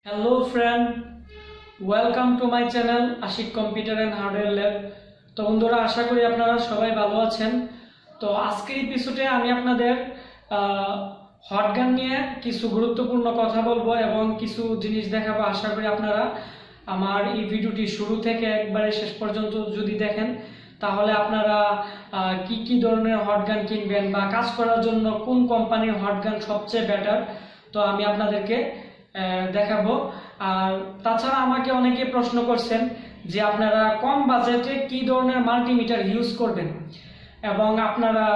Hello friend, welcome to my channel Ashik computer and hardware lab. তো বন্ধুরা, আশা করি আপনারা সবাই ভালো আছেন। তো আজকের এপিসোডে আমি আপনাদের হটগান নিয়ে কিছু গুরুত্বপূর্ণ কথা বলবো এবং কিছু জিনিস দেখাবো। আশা করি আপনারা আমার এই ভিডিওটি শুরু থেকে একবারে শেষ পর্যন্ত যদি দেখেন তাহলে আপনারা কি কি ধরনের হটগান কিনবেন বা কাজ করার জন্য কোন কোম্পানির হটগান সবচেয়ে বেটার, তো আমি আপনাদেরকে দেখাবো। আর তাছাড়া আমাকে অনেকে প্রশ্ন করছেন যে আপনারা কম বাজেটে কি ধরনের মাল্টিমিটার ইউজ করবেন, এবং আপনারা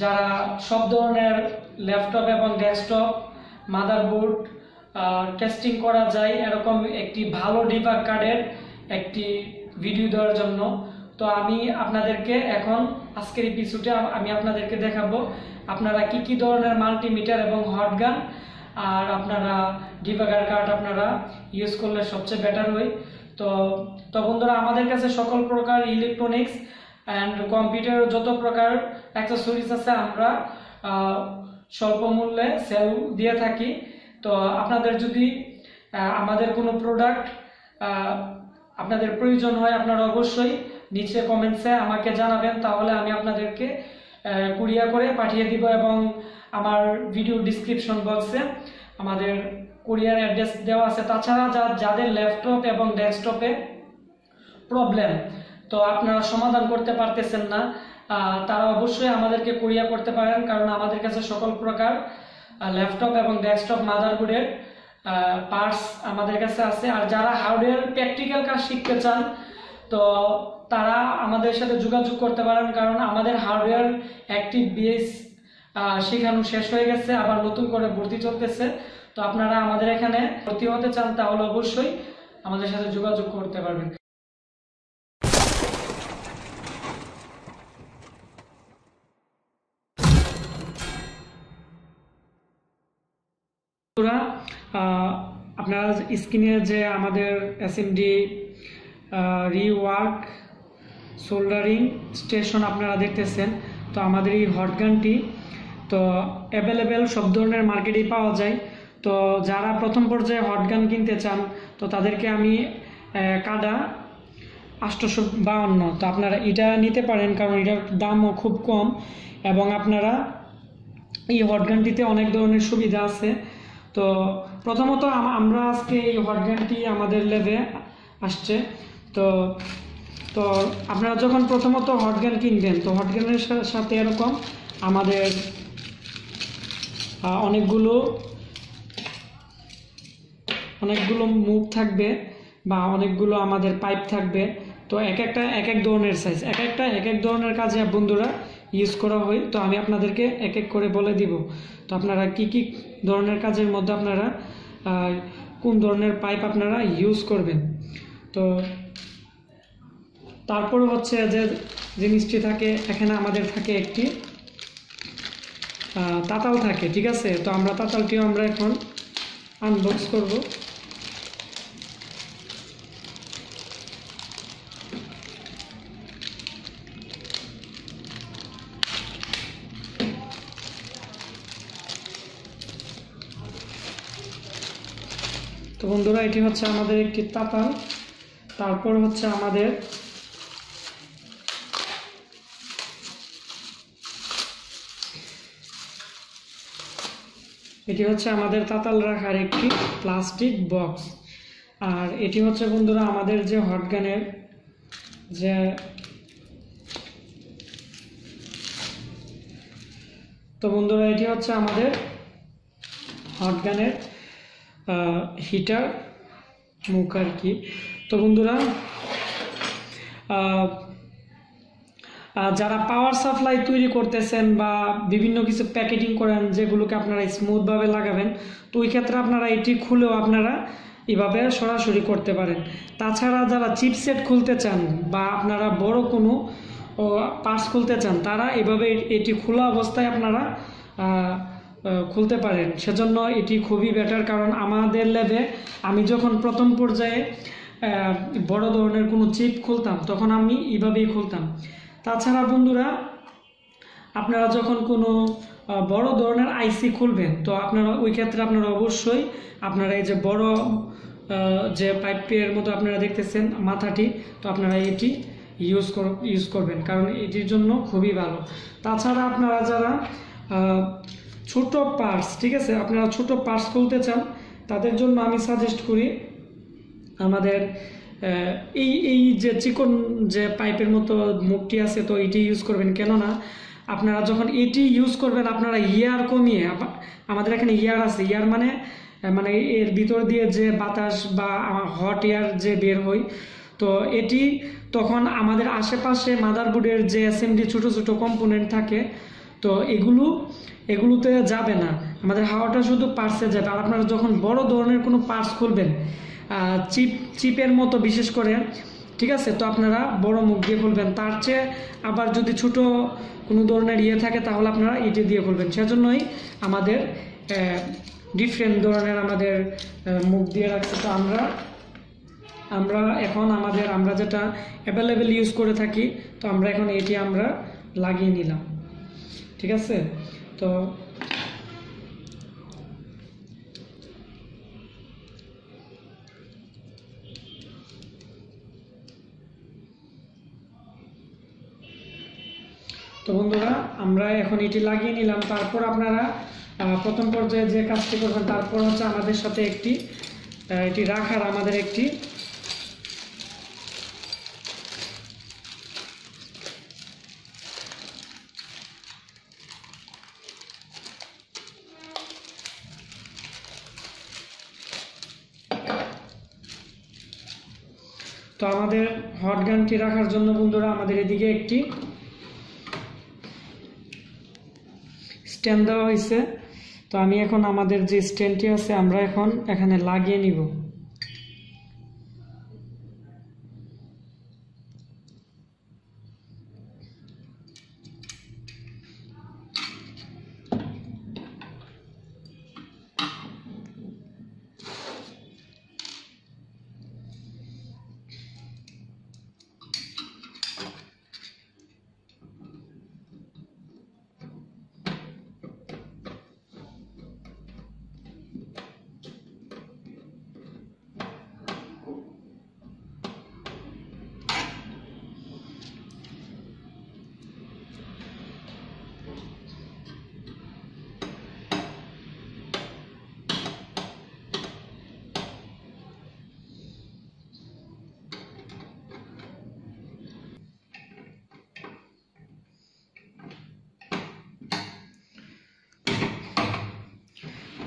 যারা সব ধরনের ল্যাপটপ এবং ডেস্কটপ মাদারবোর্ড টেস্টিং করা যায় এরকম একটি ভালো ডিবাগ কার্ডের একটি ভিডিও দেওয়ার জন্য, তো আমি আপনাদেরকে এখন আজকের এপিসোডে আমি আপনাদেরকে দেখাবো আপনারা কি কি ধরনের মাল্টিমিটার এবং হটগান আর আপনারা ডিবাগার কার্ড আপনারা ইউজ করলে সবচেয়ে বেটার হয়। তো বন্ধুরা, আমাদের কাছে সকল প্রকার ইলেকট্রনিক্স অ্যান্ড কম্পিউটার যত প্রকার অ্যাক্সেসরিজ আছে আমরা স্বল্প মূল্যে সেল দিয়ে থাকি। তো আপনাদের যদি আমাদের কোনো প্রোডাক্ট আপনাদের প্রয়োজন হয় আপনারা অবশ্যই নিচে কমেন্টসে আমাকে জানাবেন, তাহলে আমি আপনাদেরকে কুরিয়ার করে পাঠিয়ে দিব এবং আমার ভিডিও ডিসক্রিপশন বক্সে আমাদের কুরিয়ার অ্যাড্রেস দেওয়া আছে। তাছাড়া যাদের ল্যাপটপ এবং ডেস্কটপে প্রবলেম তো আপনারা সমাধান করতে পারতেছেন না, তারা অবশ্যই আমাদেরকে কুরিয়ার করতে পারেন, কারণ আমাদের কাছে সকল প্রকার ল্যাপটপ এবং ডেস্কটপ মাদারবোর্ডের পার্টস আমাদের কাছে আছে। আর যারা হার্ডওয়্যার প্র্যাকটিক্যাল কাজ শিখতে চান তো তারা আমাদের সাথে যোগাযোগ করতে পারেন, কারণ আমাদের হার্ডওয়্যার অ্যাক্টিভ বেস শেখানো শেষ হয়ে গেছে, আবার নতুন করে ভর্তি চলতেছে। তো আপনারা আমাদের এখানে ভর্তি হতে চান তাহলে অবশ্যই আমাদের সাথে যোগাযোগ করতে পারবেন। আপনারা স্ক্রিনে যে আমাদের SMD রিওয়ার্ক সোল্ডারিং স্টেশন আপনারা দেখতেছেন, তো আমাদের এই হটগানটি তো অ্যাভেলেবেল সব ধরনের মার্কেটেই পাওয়া যায়। তো যারা প্রথম পর্যায়ে হটগান কিনতে চান তো তাদেরকে আমি কাডা 852, তো আপনারা এটা নিতে পারেন, কারণ এটার দামও খুব কম এবং আপনারা এই হটগানটিতে অনেক ধরনের সুবিধা আছে। তো প্রথমত আমরা আজকে এই হটগানটি আমাদের ল্যাবে আসছে। তো আপনারা যখন প্রথমত হটগান কিনবেন তো হটগানের সাথে এরকম আমাদের অনেকগুলো মুখ থাকবে বা অনেকগুলো আমাদের পাইপ থাকবে। তো এক এক ধরনের সাইজ, এক এক ধরনের কাজে বন্ধুরা ইউজ করা হয়। তো আমি আপনাদেরকে এক এক করে বলে দিব তো আপনারা কি কি ধরনের কাজের মধ্যে আপনারা কোন ধরনের পাইপ আপনারা ইউজ করবেন। তো তারপর হচ্ছে যে জিনিসটি থাকে, এখানে আমাদের থাকে একটি তাতাল থাকে, ঠিক আছে। তো আমরা তাতালটিও আমরা এখন আনবক্স করব। তো বন্ধুরা, এটি হচ্ছে আমাদের একটি তাতাল। তারপর হচ্ছে আমাদের এটি হচ্ছে আমাদের তাতাল রাখার একটি প্লাস্টিক বক্স। আর এটি হচ্ছে বন্ধুরা আমাদের যে হটগানের যে তো বন্ধুরা এটি হচ্ছে আমাদের হটগানের হিটার মুখ আর কি। তো বন্ধুরা, যারা পাওয়ার সাপ্লাই তৈরি করতেছেন বা বিভিন্ন কিছু প্যাকেটিং করেন যেগুলোকে আপনারা স্মুথভাবে লাগাবেন, তো ওই ক্ষেত্রে আপনারা এটি খুলেও আপনারা এভাবে সরাসরি করতে পারেন। তাছাড়া যারা চিপসেট খুলতে চান বা আপনারা বড় কোনো পার্টস খুলতে চান তারা এভাবে এটি খোলা অবস্থায় আপনারা খুলতে পারেন। সেজন্য এটি খুবই বেটার, কারণ আমাদের ল্যাবে আমি যখন প্রথম পর্যায়ে বড় ধরনের কোনো চিপ খুলতাম তখন আমি এভাবেই খুলতাম। তাছাড়া বন্ধুরা, আপনারা যখন কোনো বড় ধরনের আইসি খুলবেন, তো আপনারা ওই ক্ষেত্রে আপনারা অবশ্যই আপনারা এই যে বড় যে পাইপের মতো আপনারা দেখতেছেন মাথাটি, তো আপনারা এটি ইউজ করবেন, কারণ এটির জন্য খুবই ভালো। তাছাড়া আপনারা যারা ছোট পার্টস, ঠিক আছে, আপনারা ছোট পার্টস খুলতে চান, তাদের জন্য আমি সাজেস্ট করি আমাদের এই যে চিকন যে পাইপের মতো মুখটি আছে, তো এটি ইউজ করবেন। কেননা আপনারা যখন এটি ইউজ করবেন, আপনারা ইয়ার কমিয়ে, আমাদের এখানে ইয়ার আছে, ইয়ার মানে মানে এর ভিতর দিয়ে যে বাতাস বা হট এয়ার যে বের হয়, তো এটি তখন আমাদের আশেপাশে মাদারবোর্ডের যে এসএমডি ছোট ছোট কম্পোনেন্ট থাকে, তো এগুলোতে যাবে না, আমাদের হাওয়াটা শুধু পার্টসে যাবে। আর আপনারা যখন বড় ধরনের কোনো পার্টস খুলবেন, চিপের মতো বিশেষ করে, ঠিক আছে, তো আপনারা বড় মুখ দিয়ে খুলবেন। তার চেয়ে আবার যদি ছোট কোনো ধরনের থাকে, তাহলে আপনারা এটি দিয়ে খুলবেন। সেজন্যই আমাদের ডিফারেন্ট ধরনের আমাদের মুখ দিয়ে রাখছে। তো আমরা এখন আমরা যেটা অ্যাভেলেবেল ইউজ করে থাকি, তো আমরা এখন এটি আমরা লাগিয়ে নিলাম, ঠিক আছে। তো বন্ধুরা, আমরা এখন এটি লাগিয়ে নিলাম। তারপর আপনারা প্রথম পর্যায়ে যে কাজটি করবেন, তারপর হচ্ছে আমাদের সাথে এটি রাখার আমাদের একটি তো আমাদের হট গানটি রাখার জন্য বন্ধুরা আমাদের এদিকে একটি স্ট্যান্ড দেওয়া হয়েছে। তো আমি এখন আমাদের যে স্ট্যান্ডটি আছে, আমরা এখন এখানে লাগিয়ে নিব।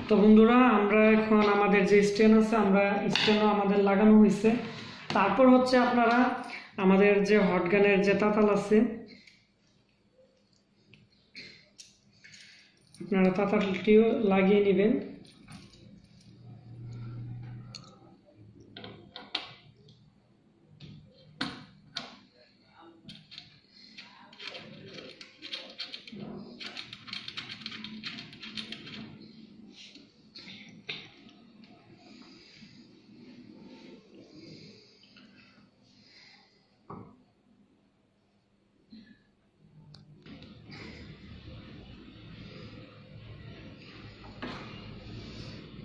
তো বন্ধুরা, আমরা এখন আমাদের যে স্ট্যান্ড আছে, স্ট্যান্ডও আমাদের লাগানো হয়েছে। তারপর হচ্ছে আপনারা আমাদের যে হট গানের যে তাতাল আছে, আপনারা তাতালটিও লাগিয়ে নেবেন।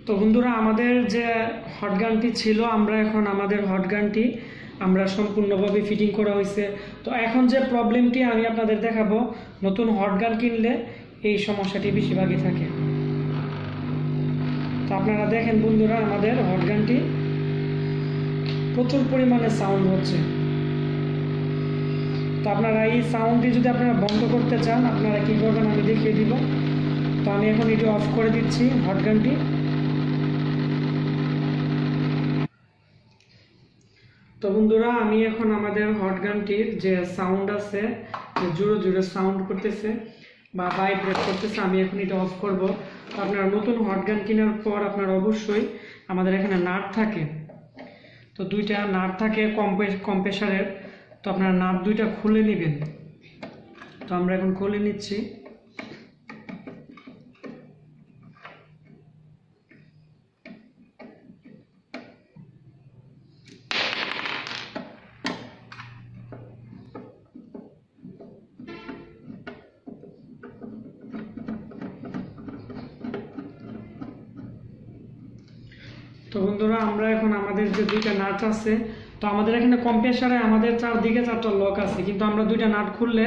তো বন্ধুরা, আমাদের যে হট গানটি ছিল, আমরা এখন আমাদের হট গানটি আমরা সম্পূর্ণভাবে ফিটিং করা হয়েছে। তো এখন যে প্রবলেমটি আমি আপনাদের দেখাবো, নতুন হট গান কিনলে এই সমস্যাটি বেশিরভাগই থাকে। তো আপনারা দেখেন বন্ধুরা, আমাদের হট গানটি প্রচুর পরিমাণে সাউন্ড হচ্ছে। তো আপনারা এই সাউন্ডটি যদি আপনারা বন্ধ করতে চান, আপনারা কি করবেন আমি দেখিয়ে দিব। তো আমি এখন এটি অফ করে দিচ্ছি হট গানটি। তো বন্ধুরা, আমি এখন আমাদের হট গানটির যে সাউন্ড আছে, জোরে জোরে সাউন্ড করতেছে বা ভাইব্রেট করতেছে, আমি এখন এটা অফ করব। তো আপনারা নতুন হট গান কেনার পর আপনারা অবশ্যই, আমাদের এখানে নাট থাকে, তো দুইটা নাট থাকে কম্প্রেসারের, তো আপনারা নাট দুইটা খুলে নেবেন। তো আমরা এখন খুলে নিচ্ছি। তো বন্ধুরা আমরা এখন আমাদের যে দুইটা নাট আছে, তো আমাদের এখানে কম্প্রেসারে আমাদের চারদিকে 4টা লক আছে, কিন্তু আমরা দুইটা নাট খুললে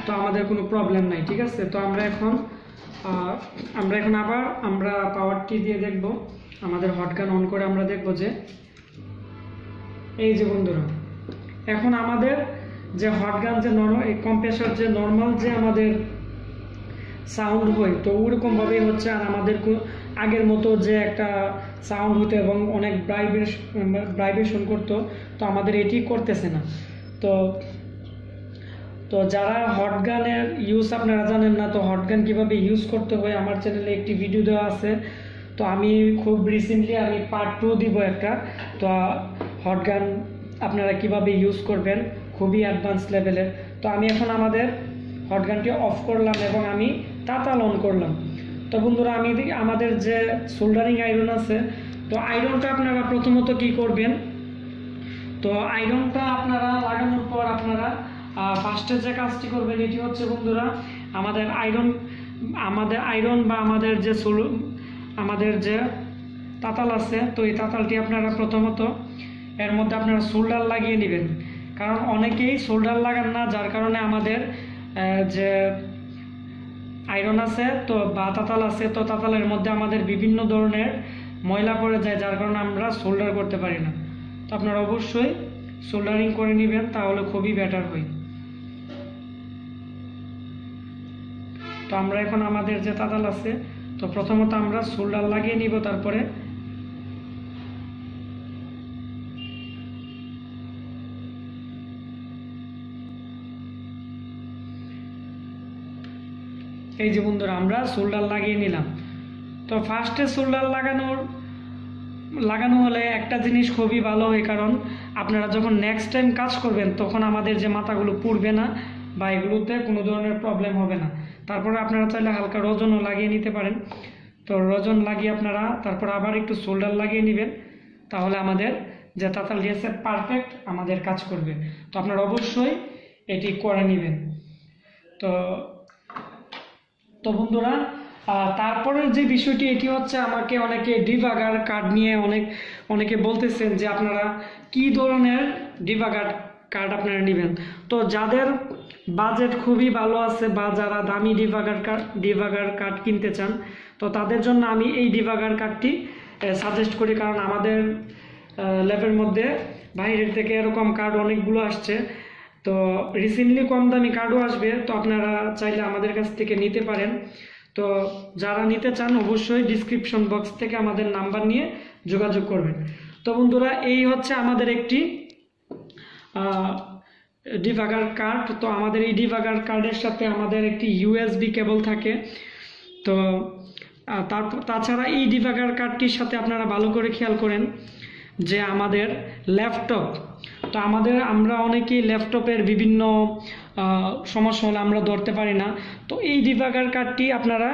তো আমাদের কোনো প্রবলেম নাই। ঠিক আছে, তো আমরা এখন আবার আমরা পাওয়ারটি দিয়ে দেখব, আমাদের হটগান অন করে আমরা দেখব যে এই যে বন্ধুরা এখন আমাদের যে হটগান যে এই কম্প্রেসার যে নর্মাল যে আমাদের সাউন্ড হয় তো ওরকমভাবেই হচ্ছে, আর আমাদের আগের মতো যে একটা সাউন্ড হতো এবং অনেক ভাইব্রেশন করতো, তো আমাদের এটি করতেছে না। তো যারা হটগানের ইউজ আপনারা জানেন না, তো হটগান কীভাবে ইউজ করতে হয় আমার চ্যানেলে একটি ভিডিও দেওয়া আছে। তো আমি খুব রিসেন্টলি আমি পার্ট 2 দিব একটা। তো হটগান আপনারা কিভাবে ইউজ করবেন খুবই অ্যাডভান্স লেভেলের। তো আমি এখন আমাদের হটগানটি অফ করলাম এবং আমি তাতাল অন করলাম। তো বন্ধুরা আমাদের যে সোল্ডারিং আয়রন আছে, তো আয়রনটা আপনারা প্রথমত কি করবেন, তো আয়রনটা আপনারা লাগানোর পর আপনারা ফার্স্টে যে কাজটি করবেন এটি হচ্ছে বন্ধুরা আমাদের আয়রন বা আমাদের যে তাতাল আছে, তো এই তাতালটি আপনারা প্রথমত এর মধ্যে আপনারা সোল্ডার লাগিয়ে নেবেন, কারণ অনেকেই সোল্ডার লাগান না, যার কারণে আমাদের যে আয়রন আছে তো বা তাতাল আছে, তো তাতালের মধ্যে আমাদের বিভিন্ন ধরনের ময়লা পড়ে যায়, যার কারণে আমরা সোল্ডার করতে পারি না। তো আপনারা অবশ্যই সোল্ডারিং করে নেবেন, তাহলে খুবই বেটার হয়। তো আমরা এখন আমাদের যে তাতাল আছে, তো প্রথমত আমরা সোল্ডার লাগিয়ে নিব, তারপরে এই যে বন্ধুরা আমরা সোল্ডার লাগিয়ে নিলাম। তো ফার্স্টে সোল্ডার লাগানো হলে একটা জিনিস খুবই ভালো হয়, কারণ আপনারা যখন নেক্সট টাইম কাজ করবেন তখন আমাদের যে মাথাগুলো পুড়বে না বা এগুলোতে কোনো ধরনের প্রবলেম হবে না। তারপরে আপনারা চাইলে হালকা রজনও লাগিয়ে নিতে পারেন। তো রজন লাগিয়ে আপনারা তারপর আবার একটু সোল্ডার লাগিয়ে নেবেন, তাহলে আমাদের যে তাতাল দিয়েছে পারফেক্ট আমাদের কাজ করবে। তো আপনারা অবশ্যই এটি করে নেবেন। তো বন্ধুরা তারপরের যে বিষয়টি এটি হচ্ছে, আমাকে অনেকে ডিবাগার কার্ড নিয়ে অনেকে বলতেছেন যে আপনারা কি ধরনের ডিবাগার কার্ড আপনারা নেবেন। তো যাদের বাজেট খুবই ভালো আছে বা যারা দামি ডিবাগার কার্ড কিনতে চান, তো তাদের জন্য আমি এই ডিবাগার কার্ডটি সাজেস্ট করি, কারণ আমাদের ল্যাবের মধ্যে বাইরের থেকে এরকম কার্ড অনেকগুলো আসছে। তো রিসেন্টলি কম দামি কার্ডও আসবে, তো আপনারা চাইলে আমাদের কাছ থেকে নিতে পারেন। তো যারা নিতে চান অবশ্যই ডিসক্রিপশন বক্স থেকে আমাদের নাম্বার নিয়ে যোগাযোগ করবেন। তো বন্ধুরা এই হচ্ছে আমাদের একটি ডিবাগার কার্ড। তো আমাদের এই ডিবাগার কার্ডের সাথে আমাদের একটি ইউএসবি কেবল থাকে। তো তাছাড়া এই ডিবাগার কার্ডটির সাথে আপনারা ভালো করে খেয়াল করেন যে আমাদের ল্যাপটপ, তো আমরা অনেকেই ল্যাপটপের বিভিন্ন সমস্যা হলে আমরা ধরতে পারি না। তো এই ডিবাগার কার্ডটি আপনারা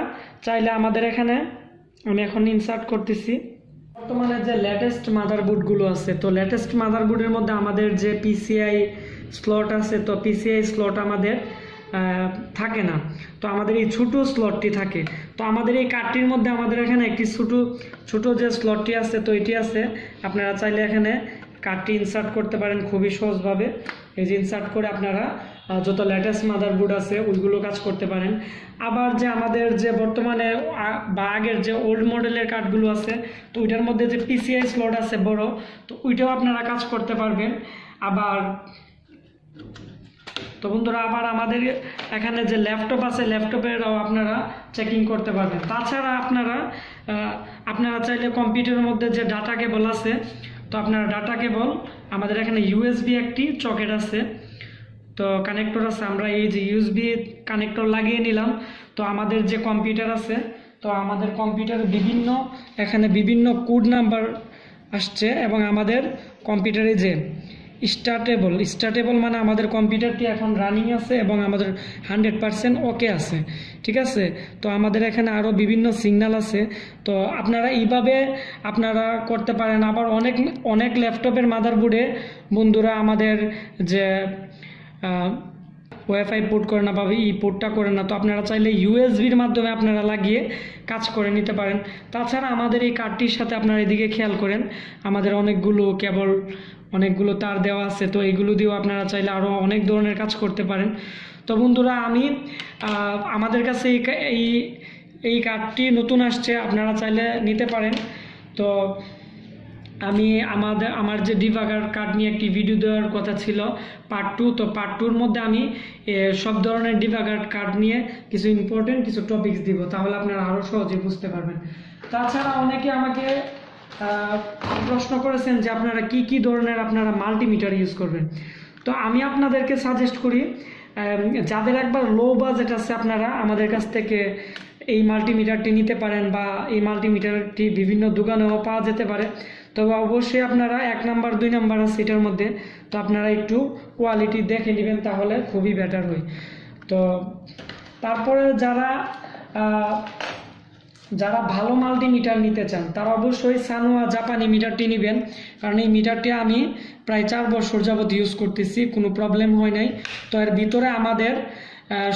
চাইলে আমাদের এখানে আমি এখন ইনসার্ট করতেছি। বর্তমানে যে লেটেস্ট মাদারবোর্ডগুলো আছে, তো লেটেস্ট মাদারবোর্ডের মধ্যে আমাদের যে পিসিআই স্লট আছে, তো পিসিআই স্লট আমাদের থাকে না, তো আমাদের এই ছোট স্লটটি থাকে। তো আমাদের এই কার্ডটির মধ্যে আমাদের এখানে একটি ছোট যে স্লটটি আছে, তো এটি আছে। আপনারা চাইলে এখানে কার্ডটি ইনসার্ট করতে পারেন খুবই সহজভাবে। এই যে ইনসার্ট করে আপনারা যত লেটেস্ট মাদারবোর্ড আছে ওইগুলো কাজ করতে পারেন। আবার যে আমাদের যে বর্তমানে বা আগের যে ওল্ড মডেলের কার্ডগুলো আছে, তো ওইটার মধ্যে যে পিসিআই স্লট আছে বড়, তো ওইটাও আপনারা কাজ করতে পারবেন। তো বন্ধুরা আবার আমাদের এখানে যে ল্যাপটপ আছে, ল্যাপটপেরও আপনারা চেকিং করতে পারবেন। তাছাড়া আপনারা চাইলে কম্পিউটারের মধ্যে যে ডাটা কেবল আছে, তো আপনারা ডাটা কেবল আমাদের এখানে ইউএসবি একটি সকেট আছে, তো কানেক্টর আছে। আমরা এই যে ইউএসবি কানেক্টর লাগিয়ে নিলাম। তো আমাদের যে কম্পিউটার আছে, তো আমাদের কম্পিউটারে এখানে বিভিন্ন কোড নাম্বার আসছে, এবং আমাদের কম্পিউটারে যে স্টার্টেবল মানে আমাদের কম্পিউটারটি এখন রানিং আছে এবং আমাদের 100% ওকে আছে। ঠিক আছে, তো আমাদের এখানে আরও বিভিন্ন সিগন্যাল আছে। তো আপনারা এইভাবে আপনারা করতে পারেন। আবার অনেক ল্যাপটপের মাদারবোর্ডে বন্ধুরা আমাদের যে ওয়াইফাই পোর্ট করে না বা ই পোর্টটা করে না, তো আপনারা চাইলে ইউএসবির মাধ্যমে আপনারা লাগিয়ে কাজ করে নিতে পারেন। তাছাড়া আমাদের এই কার্ডটির সাথে আপনারা এদিকে খেয়াল করেন, আমাদের অনেকগুলো কেবল, অনেকগুলো তার দেওয়া আছে, তো এইগুলো দিয়েও আপনারা চাইলে আরও অনেক ধরনের কাজ করতে পারেন। তো বন্ধুরা, আমি আমাদের কাছে এই কার্ডটি নতুন আসছে, আপনারা চাইলে নিতে পারেন। তো আমি আমার যে ডিবাগার কার্ড নিয়ে একটি ভিডিও দেওয়ার কথা ছিল পার্ট 2, তো পার্ট 2-র মধ্যে আমি সব ধরনের ডিবাগার কার্ড নিয়ে কিছু ইম্পর্টেন্ট কিছু টপিকস দিব, তাহলে আপনারা আরও সহজে বুঝতে পারবেন। তাছাড়া অনেকে আমাকে প্রশ্ন করেছেন যে আপনারা কি ধরনের আপনারা মাল্টিমিটার ইউজ করবেন। তো আমি আপনাদেরকে সাজেস্ট করি, যাদের একবার লো বাজেট আছে আপনারা আমাদের কাছ থেকে এই মাল্টিমিটারটি নিতে পারেন, বা এই মাল্টিমিটারটি বিভিন্ন দোকানেও পাওয়া যেতে পারে। তবে অবশ্যই আপনারা 1 নাম্বার 2 নাম্বার আছে এটার মধ্যে, তো আপনারা একটু কোয়ালিটি দেখে নেবেন, তাহলে খুবই বেটার হয়। তো তারপরে যারা ভালো মাল্টিমিটার নিতে চান তারা অবশ্যই সানোয়া জাপানি মিটারটি নেবেন, কারণ এই মিটারটি আমি প্রায় 4 বছর যাবত ইউজ করতেছি, কোনো প্রবলেম হয় নাই। তো এর ভিতরে আমাদের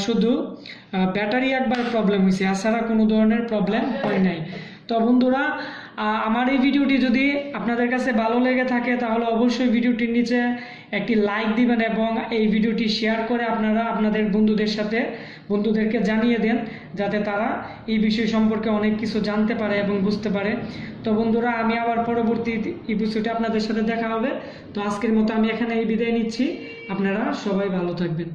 শুধু ব্যাটারি একবার প্রবলেম হয়েছে, এছাড়া কোনো ধরনের প্রবলেম হয় নাই। তো বন্ধুরা, আমার এই ভিডিওটি যদি আপনাদের কাছে ভালো লেগে থাকে তাহলে অবশ্যই ভিডিওটির নিচে একটি লাইক দিবেন এবং এই ভিডিওটি শেয়ার করে আপনারা আপনাদের বন্ধুদেরকে জানিয়ে দেন, যাতে তারা এই বিষয় সম্পর্কে অনেক কিছু জানতে পারে এবং বুঝতে পারে। তো বন্ধুরা, আমি আবার পরবর্তী এপিসোডে আপনাদের সাথে দেখা হবে। তো আজকের মতো আমি এখানে বিদায় নিচ্ছি, আপনারা সবাই ভালো থাকবেন।